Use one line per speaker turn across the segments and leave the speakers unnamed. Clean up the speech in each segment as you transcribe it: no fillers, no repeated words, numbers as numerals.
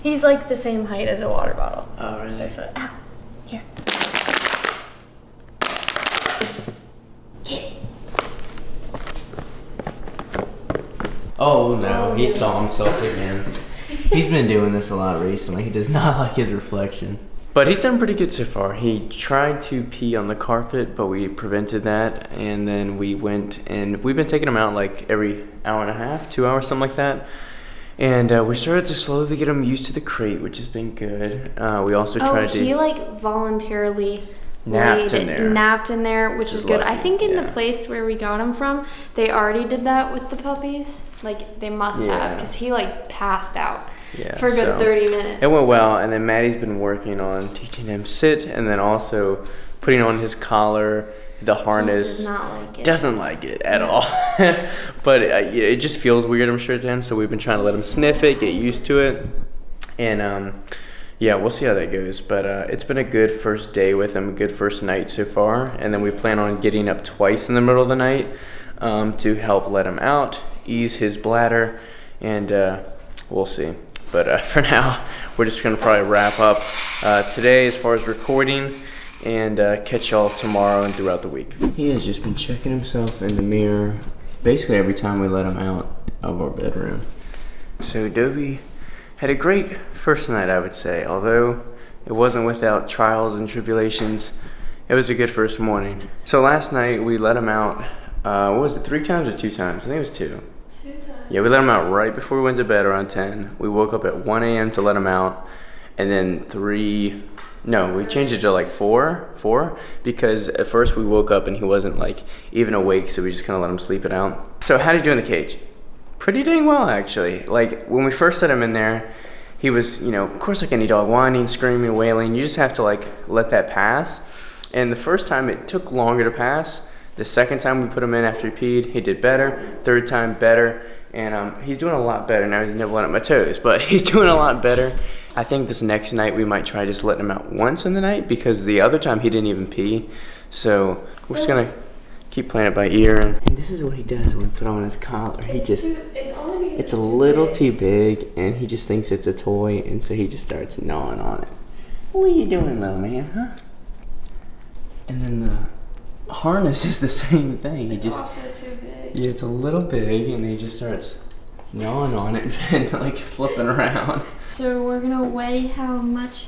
He's like the same height as a water bottle.
Oh, really?
That's what. Ow. Here. Get it.
Oh no, he saw himself again. He's been doing this a lot recently. He does not like his reflection. But he's done pretty good so far. He tried to pee on the carpet, but we prevented that. And then we went and we've been taking him out like every hour and a half, 2 hours, something like that. And we started to slowly get him used to the crate, which has been good. We also tried to...
Oh, he like voluntarily
napped in
there, which is good.
lucky.
I think in the place where we got him from, they already did that with the puppies. Like they must have, because he like passed out for a good 30 minutes.
It went well, and then Maddie's been working on teaching him sit, and then also putting on his collar, the harness.
He does not like it.
Doesn't like it at all. But it just feels weird, I'm sure, to him, so we've been trying to let him sniff it, get used to it. And yeah, we'll see how that goes. But it's been a good first day with him, a good first night so far. And then we plan on getting up twice in the middle of the night to help let him out, ease his bladder, and we'll see. But for now, we're just gonna probably wrap up today as far as recording, and catch y'all tomorrow and throughout the week. He has just been checking himself in the mirror basically every time we let him out of our bedroom. So Dobie had a great first night, I would say. Although it wasn't without trials and tribulations, it was a good first morning. So last night we let him out, what was it, 3 times or 2 times? I think it was 2.
2 times.
Yeah, we let him out right before we went to bed around 10. We woke up at 1 a.m. to let him out, and then we changed it to like 4, because at first we woke up and he wasn't like even awake, so we just kind of let him sleep it out. So how'd he do in the cage? Pretty dang well, actually. Like when we first set him in there, he was, you know, of course like any dog, whining, screaming, wailing. You just have to like let that pass. And the first time it took longer to pass. The second time we put him in after he peed, he did better. Third time, better. And he's doing a lot better now. He's nibbling at my toes, but he's doing a lot better. I think this next night we might try just letting him out once in the night, because the other time he didn't even pee. So we're just gonna keep playing it by ear. And this is what he does when we put on his collar. It's a little too big, and he just thinks it's a toy, and so he just starts gnawing on it. What are you doing though, man, huh? And then the harness is the same thing.
It's also too big.
Yeah, it's a little big, and he just starts gnawing on it and like flipping around.
So we're gonna weigh how much,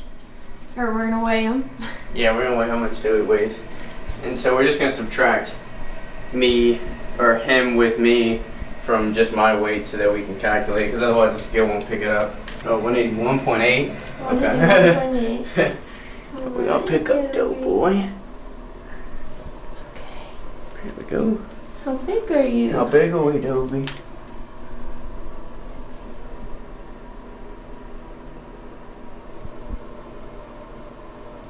or we're gonna weigh him. Yeah, we're gonna weigh how much Dobie weighs. And so we're just gonna subtract him with me from just my weight so that we can calculate, because otherwise the scale won't pick it up. Oh, 181.8. Okay. 181.8. We gotta pick up Dobie boy. Okay. Here we go. How big are you?
How big are we, Dobie?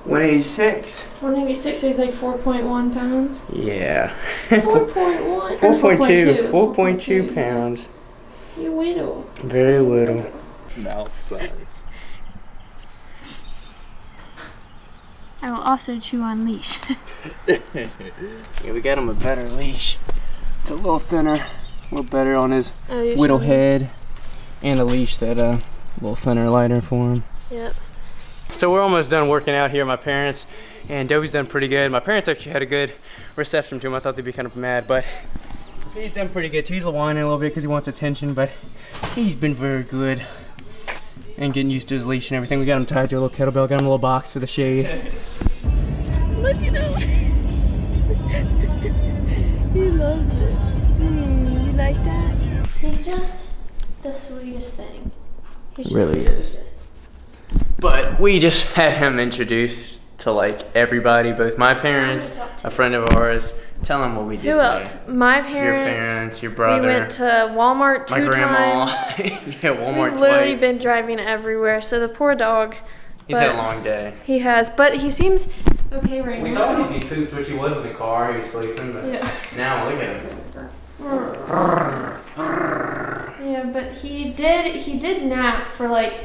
$186.
186, so he's like 4.1 pounds?
Yeah.
4.1?
4.2. 4.2 pounds.
You're little.
Very little.
Mouth size.
I will also chew on leash.
Yeah, we got him a better leash. It's a little thinner, a little better on his whittle head, and a leash that a little thinner, lighter for him.
Yep.
So we're almost done working out here, my parents, and Dobie's done pretty good. My parents actually had a good reception to him. I thought they'd be kind of mad, but he's done pretty good too. He's whining a little bit because he wants attention, but he's been very good and getting used to his leash and everything. We got him tied to a little kettlebell, got him a little box for the shade.
Look at him. He loves it. You like that? He's just the sweetest thing. He's
really
just the
is.
sweetest.
But we just had him introduced to like everybody, both my parents, a friend of ours. Tell them what we did
Who
today.
else? My parents.
Your parents, your brother.
We went to Walmart 2
my grandma.
times.
Yeah, Walmart
We've literally
twice.
been driving everywhere. So the poor dog.
He's had a long day.
He has, but he seems
okay right
We
now.
thought he'd be pooped, which he was in the car. He was sleeping, but now look at him.
Yeah, but he did nap for like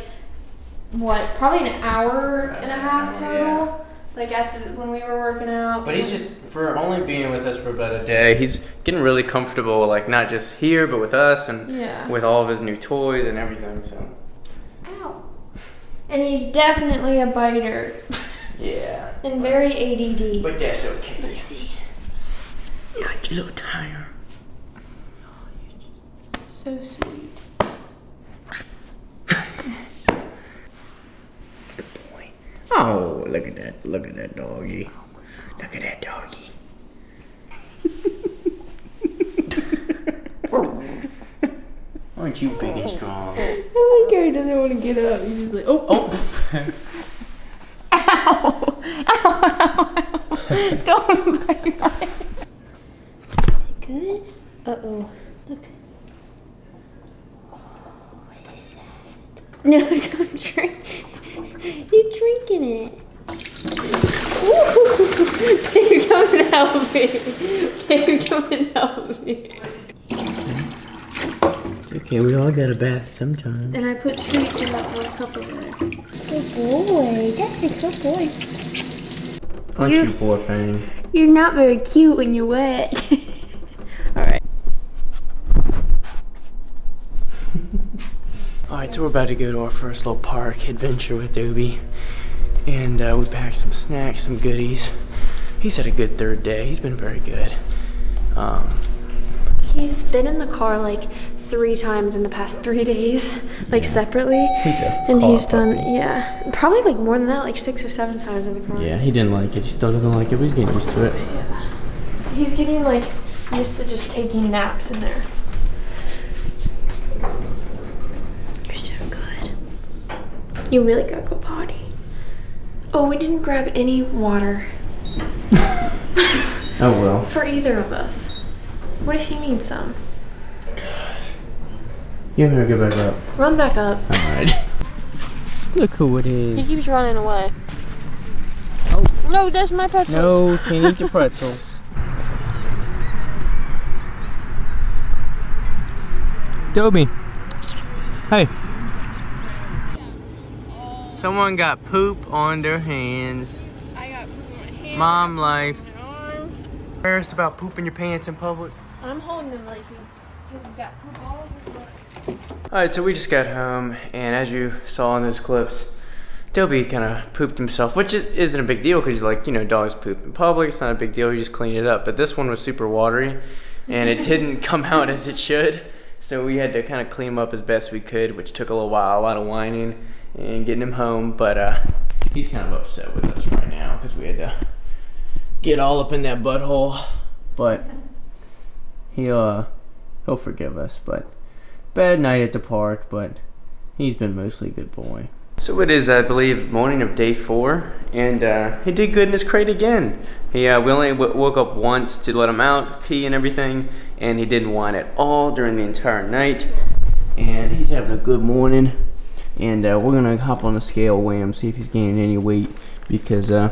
what? Probably an hour and a half total.
Yeah.
Like when we were working out.
But he's just, for only being with us for about a day, he's getting really comfortable, like not just here, but with us and with all of his new toys and everything, so.
Ow. And he's definitely a biter.
Yeah.
And very ADD.
But that's okay.
Let's see.
You're like a little tired.
So sweet.
Oh, look at that. Look at that doggy. Look at that doggy. Aren't you big and strong?
I like how he doesn't want to get up. He's just like, oh. Ow. Ow. Don't bite my. Is it good? Uh-oh. Look. What is that? No, don't drink. You're drinking it. Babe, come and help me. Babe, come and help me.
It's okay, we all got a bath sometime.
And I put treats in that one cup over there. Good boy. That's a good boy.
Aren't you poor thing?
You're not very cute when you're wet. Alright.
Alright, so we're about to go to our first little park adventure with Dobie. And we packed some snacks, some goodies. He's had a good third day. He's been very good.
He's been in the car like 3 times in the past 3 days, like separately. He's done, probably like more than that, like 6 or 7 times in the car.
Yeah, he didn't like it. He still doesn't like it, but he's getting used to it.
Yeah. He's getting like used to just taking naps in there. You're so good. You really gotta go potty. Oh, we didn't grab any water.
Oh well.
For either of us. What if he needs some?
Gosh. You better get back up.
Run back up.
Alright. Look who it is.
He keeps running away. Oh. No, that's my pretzels.
No, can't eat your pretzels. Dobie. Hey. Someone got poop on their hands.
I got poop on my hand.
Mom life.
My arm.
Embarrassed about pooping your pants in public?
I'm holding him like he's got poop all over his butt.
Alright, so we just got home, and as you saw in those clips, Dobie kind of pooped himself, which isn't a big deal because, like, you know, dogs poop in public. It's not a big deal. You just clean it up. But this one was super watery, and it didn't come out as it should. So we had to kind of clean him up as best we could, which took a little while, a lot of whining and getting him home. But he's kind of upset with us right now because we had to get all up in that butthole. But he'll forgive us. But bad night at the park, but he's been mostly a good boy. So it is, I believe, morning of day 4, and he did good in his crate again. We only woke up once to let him out, pee and everything, and he didn't whine at all during the entire night. And he's having a good morning, and we're gonna hop on the scale, weigh him, see if he's gaining any weight, because I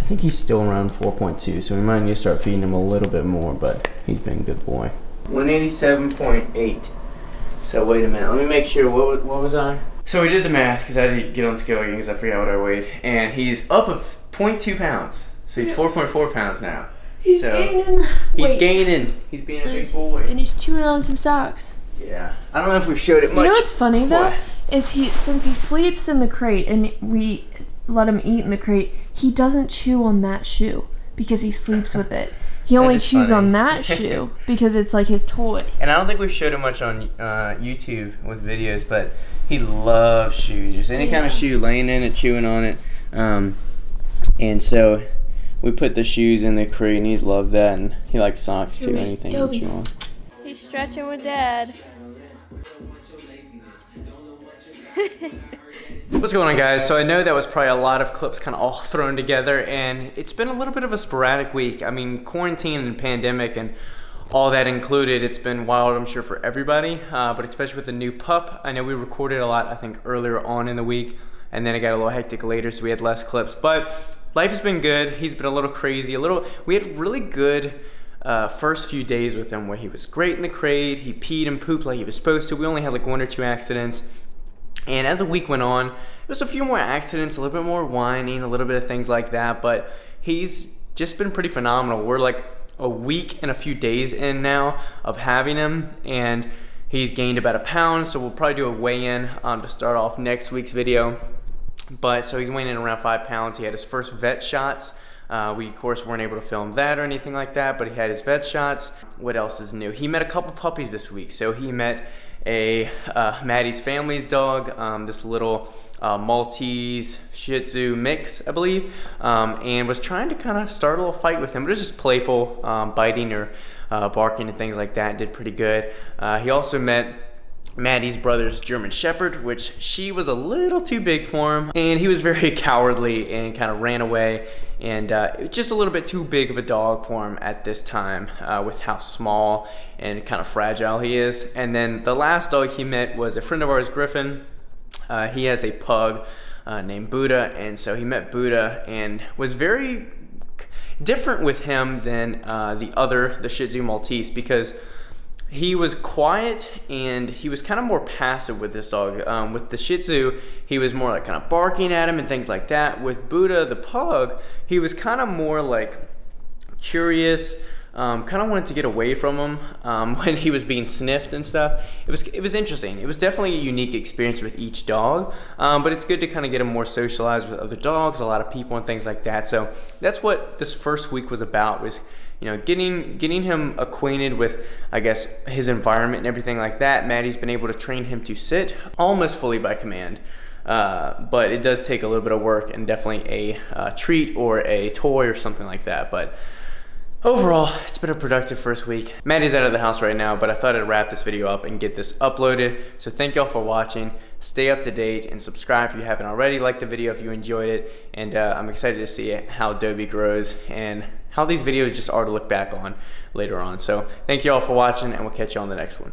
think he's still around 4.2, so we might need to start feeding him a little bit more, but he's been a good boy. 187.8. So wait a minute, let me make sure, what was I? So we did the math, because I didn't get on the scale again because I forgot what I weighed, and he's up 0.2 pounds. So he's 4.4 pounds now.
He's gaining.
He's gaining. He's being a big boy.
And he's chewing on some socks.
Yeah. I don't know if we showed it much.
You know what's funny though? Is since he sleeps in the crate and we let him eat in the crate, he doesn't chew on that shoe because he sleeps with it. He only chews on that shoe because it's like his toy. And I don't think we've showed it much on YouTube with videos, but he loves shoes. Just any kind of shoe, laying in it, chewing on it. And so we put the shoes in the crate, and he's loved that. And he likes socks too, anything to chew on. He's stretching with Dad.
What's going on, guys? So I know that was probably a lot of clips kind of all thrown together, and it's been a little bit of a sporadic week. I mean, quarantine and pandemic and all that included, it's been wild, I'm sure, for everybody, but especially with the new pup. I know we recorded a lot, I think, earlier on in the week, and then it got a little hectic later, so we had less clips. But life has been good. He's been a little crazy, we had really good first few days with him where he was great in the crate. He peed and pooped like he was supposed to. We only had like 1 or 2 accidents. And as the week went on, there was a few more accidents, a little bit more whining, a little bit of things like that, but he's just been pretty phenomenal. We're like a week and a few days in now of having him, and he's gained about 1 pound, so we'll probably do a weigh-in to start off next week's video. But so he's weighing in around 5 pounds. He had his first vet shots. We of course weren't able to film that or anything like that, but he had his vet shots. What else is new? He met a couple puppies this week. So he met a Maddie's family's dog, this little Maltese Shih Tzu mix, I believe, and was trying to kind of start a little fight with him, but it was just playful, biting or barking and things like that, and did pretty good. He also met Maddie's brother's German Shepherd, which she was a little too big for him, and he was very cowardly and kind of ran away, and just a little bit too big of a dog for him at this time with how small and kind of fragile he is. And then the last dog he met was a friend of ours, Griffin. He has a pug named Buddha, and so he met Buddha and was very different with him than the Shih Tzu Maltese, because he was quiet and he was kind of more passive with this dog. With the Shih Tzu, he was more like kind of barking at him and things like that. With Buddha, the pug, he was kind of more like curious, kind of wanted to get away from him when he was being sniffed and stuff. It was interesting. It was definitely a unique experience with each dog, but it's good to kind of get him more socialized with other dogs, a lot of people and things like that. So that's what this first week was about, was, you know, getting him acquainted with, I guess, his environment and everything like that. Maddie's been able to train him to sit almost fully by command, but it does take a little bit of work and definitely a treat or a toy or something like that. But overall, it's been a productive first week. Maddie's out of the house right now, but I thought I'd wrap this video up and get this uploaded. So thank y'all for watching. Stay up to date and subscribe if you haven't already. Like the video if you enjoyed it. And I'm excited to see how Dobie grows and how these videos just are to look back on later on. So thank you all for watching, and we'll catch you on the next one.